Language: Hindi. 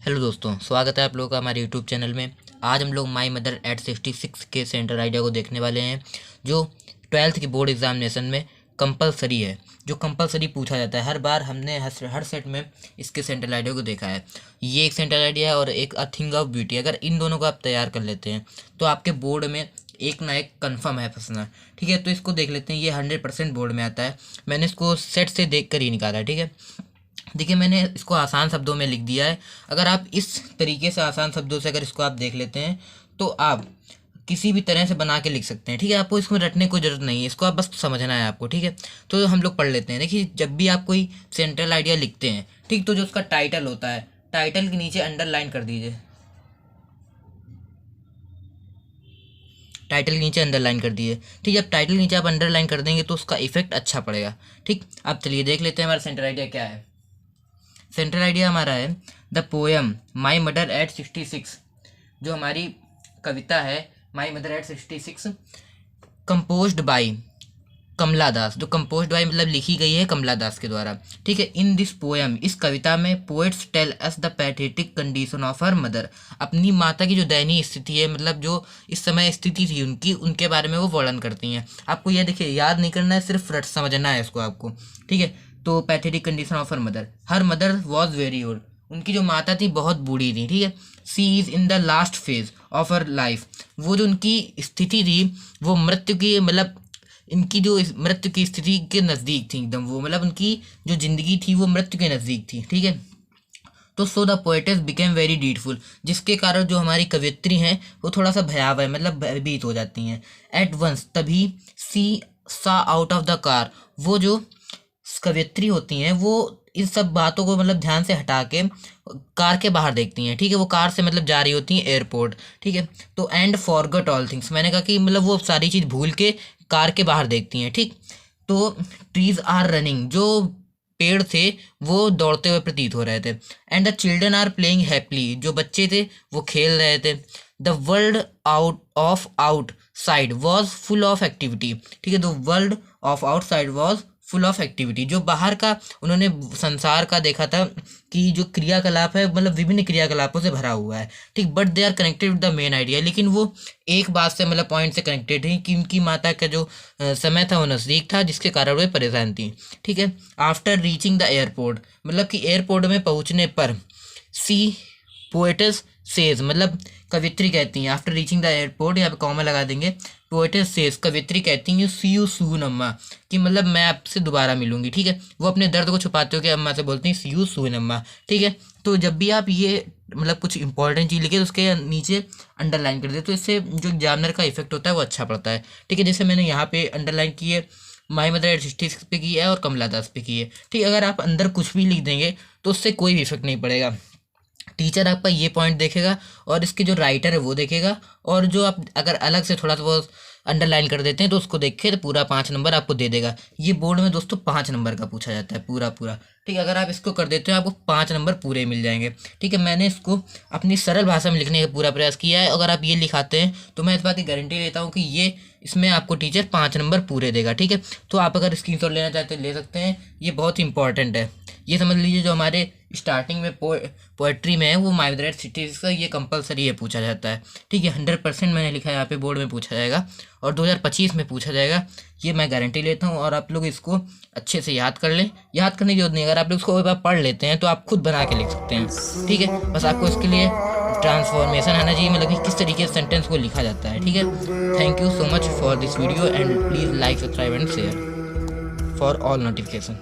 हेलो दोस्तों, स्वागत है आप लोगों का हमारे यूट्यूब चैनल में। आज हम लोग माई मदर एट 66 के सेंटर आइडिया को देखने वाले हैं, जो 12th की बोर्ड एग्जामिनेशन में कंपलसरी है, जो कंपलसरी पूछा जाता है। हर बार हमने हर सेट में इसके सेंट्रल आइडिया को देखा है। ये एक सेंट्रल आइडिया है और एक अ थिंग ऑफ ब्यूटी। अगर इन दोनों को आप तैयार कर लेते हैं तो आपके बोर्ड में एक ना एक कन्फर्म है फंसना। ठीक है, तो इसको देख लेते हैं। ये 100% बोर्ड में आता है। मैंने इसको सेट से देख कर ही निकाला है। ठीक है, देखिए मैंने इसको आसान शब्दों में लिख दिया है। अगर आप इस तरीके से आसान शब्दों से अगर इसको आप देख लेते हैं तो आप किसी भी तरह से बना के लिख सकते हैं। ठीक है, आपको इसमें रटने की जरूरत नहीं है, इसको आप बस समझना है आपको। ठीक है, तो हम लोग पढ़ लेते हैं। देखिए, जब भी आप कोई सेंट्रल आइडिया लिखते हैं, ठीक, तो जो उसका टाइटल होता है, टाइटल के नीचे अंडरलाइन कर दीजिए। टाइटल के नीचे अंडरलाइन कर दिए। ठीक है, जब टाइटल नीचे आप अंडरलाइन कर देंगे तो उसका इफेक्ट अच्छा पड़ेगा। ठीक, अब चलिए देख लेते हैं हमारा सेंट्रल आइडिया क्या है। सेंट्रल आइडिया हमारा है the poem my mother at 66। जो हमारी कविता है my mother at 66, composed by Kamala Das. जो कंपोज्ड बाई मतलब लिखी गई है कमला दास के द्वारा। ठीक है, इन दिस पोएम, इस कविता में poets tell us the pathetic condition of her mother. अपनी माता की जो दयनीय स्थिति है, मतलब जो इस समय स्थिति थी उनकी, उनके बारे में वो वर्णन करती हैं। आपको यह देखिए याद नहीं करना है, सिर्फ रट समझना है इसको आपको। ठीक है, तो pathetic condition of her mother was very old. उनकी जो माता थी बहुत बूढ़ी थी। ठीक है, she is in the last phase of her life. वो जो उनकी स्थिति थी वो मृत्यु की, मतलब इनकी जो मृत्यु की स्थिति के नज़दीक थी एकदम। वो मतलब उनकी जो जिंदगी थी वो मृत्यु के नज़दीक थी। ठीक है, तो so the poetess became very dreadful, जिसके कारण जो हमारी कवियत्री हैं वो थोड़ा सा भयावह, मतलब भयभीत हो जाती हैं। एट वंस, तभी सी सा आउट ऑफ द कार, वो जो कवियत्री होती हैं वो इन सब बातों को मतलब ध्यान से हटा के कार के बाहर देखती हैं। ठीक है, वो कार से मतलब जा रही होती हैं एयरपोर्ट। ठीक है, तो एंड फॉरगॉट ऑल थिंग्स, मैंने कहा कि मतलब वो सारी चीज़ भूल के कार के बाहर देखती हैं। ठीक, तो ट्रीज आर रनिंग, जो पेड़ थे वो दौड़ते हुए प्रतीत हो रहे थे। And the children are playing happily, जो बच्चे थे वो खेल रहे थे। The world outside was full of activity. ठीक है, the world of outside was full of activity, जो बाहर का उन्होंने संसार का देखा था कि जो क्रियाकलाप है मतलब विभिन्न क्रियाकलापों से भरा हुआ है। ठीक, but they are connected with the main idea, लेकिन वो एक बात से मतलब पॉइंट से कनेक्टेड है कि उनकी माता का जो समय था वो नज़दीक था, जिसके कारण वे परेशान थी। ठीक है, आफ्टर रीचिंग द एयरपोर्ट, मतलब कि एयरपोर्ट में पहुंचने पर सी पोएटस सेज, मतलब कवित्री कहती हैं, आफ्टर रीचिंग द एयरपोर्ट, यहाँ पे कॉमा लगा देंगे, पोएटस सेज, कवित्री कहती हैं सी यू सून अम्मा, कि मतलब मैं आपसे दोबारा मिलूंगी। ठीक है, वो अपने दर्द को छुपाते हो कि अम्मा से बोलती हैं सी यू सून अम्मा। ठीक है, तो जब भी आप ये मतलब कुछ इंपॉर्टेंट चीज़ लिखे तो उसके नीचे अंडरलाइन कर दे, तो इससे जो एग्जामिनर का इफेक्ट होता है वो अच्छा पड़ता है। ठीक है, जैसे मैंने यहाँ पे अंडरलाइन की है, माई मदर एट 66 पे की है और कमला दास पे की है। ठीक, अगर आप अंदर कुछ भी लिख देंगे तो उससे कोई भी इफेक्ट नहीं पड़ेगा। टीचर आपका ये पॉइंट देखेगा और इसके जो राइटर है वो देखेगा, और जो आप अगर अलग से थोड़ा सा वो अंडरलाइन कर देते हैं तो उसको देख के तो पूरा 5 नंबर आपको दे देगा। ये बोर्ड में दोस्तों 5 नंबर का पूछा जाता है पूरा पूरा। ठीक है, अगर आप इसको कर देते हो आपको 5 नंबर पूरे मिल जाएंगे। ठीक है, मैंने इसको अपनी सरल भाषा में लिखने का पूरा प्रयास किया है। अगर आप ये लिखाते हैं तो मैं इस बात की गारंटी लेता हूँ कि ये इसमें आपको टीचर 5 नंबर पूरे देगा। ठीक है, तो आप अगर स्क्रीनशॉट लेना चाहते हैं ले सकते हैं, ये बहुत इंपॉर्टेंट है। ये समझ लीजिए जो हमारे स्टार्टिंग में पोएट्री में है वो माई मदर एट 66 का ये कंपलसरी है, पूछा जाता है। ठीक है, 100% मैंने लिखा है यहाँ पे, बोर्ड में पूछा जाएगा और 2025 में पूछा जाएगा, ये मैं गारंटी लेता हूँ। और आप लोग इसको अच्छे से याद कर लें, याद करने की जरूरत नहीं, अगर आप लोग इसको एक बार पढ़ लेते हैं तो आप खुद बना के लिख सकते हैं। ठीक है, बस आपको इसके लिए ट्रांसफॉर्मेशन आना चाहिए, मतलब कि किस तरीके से सेंटेंस को लिखा जाता है। ठीक है, thank you so much for this video and please like, subscribe and share for all notification.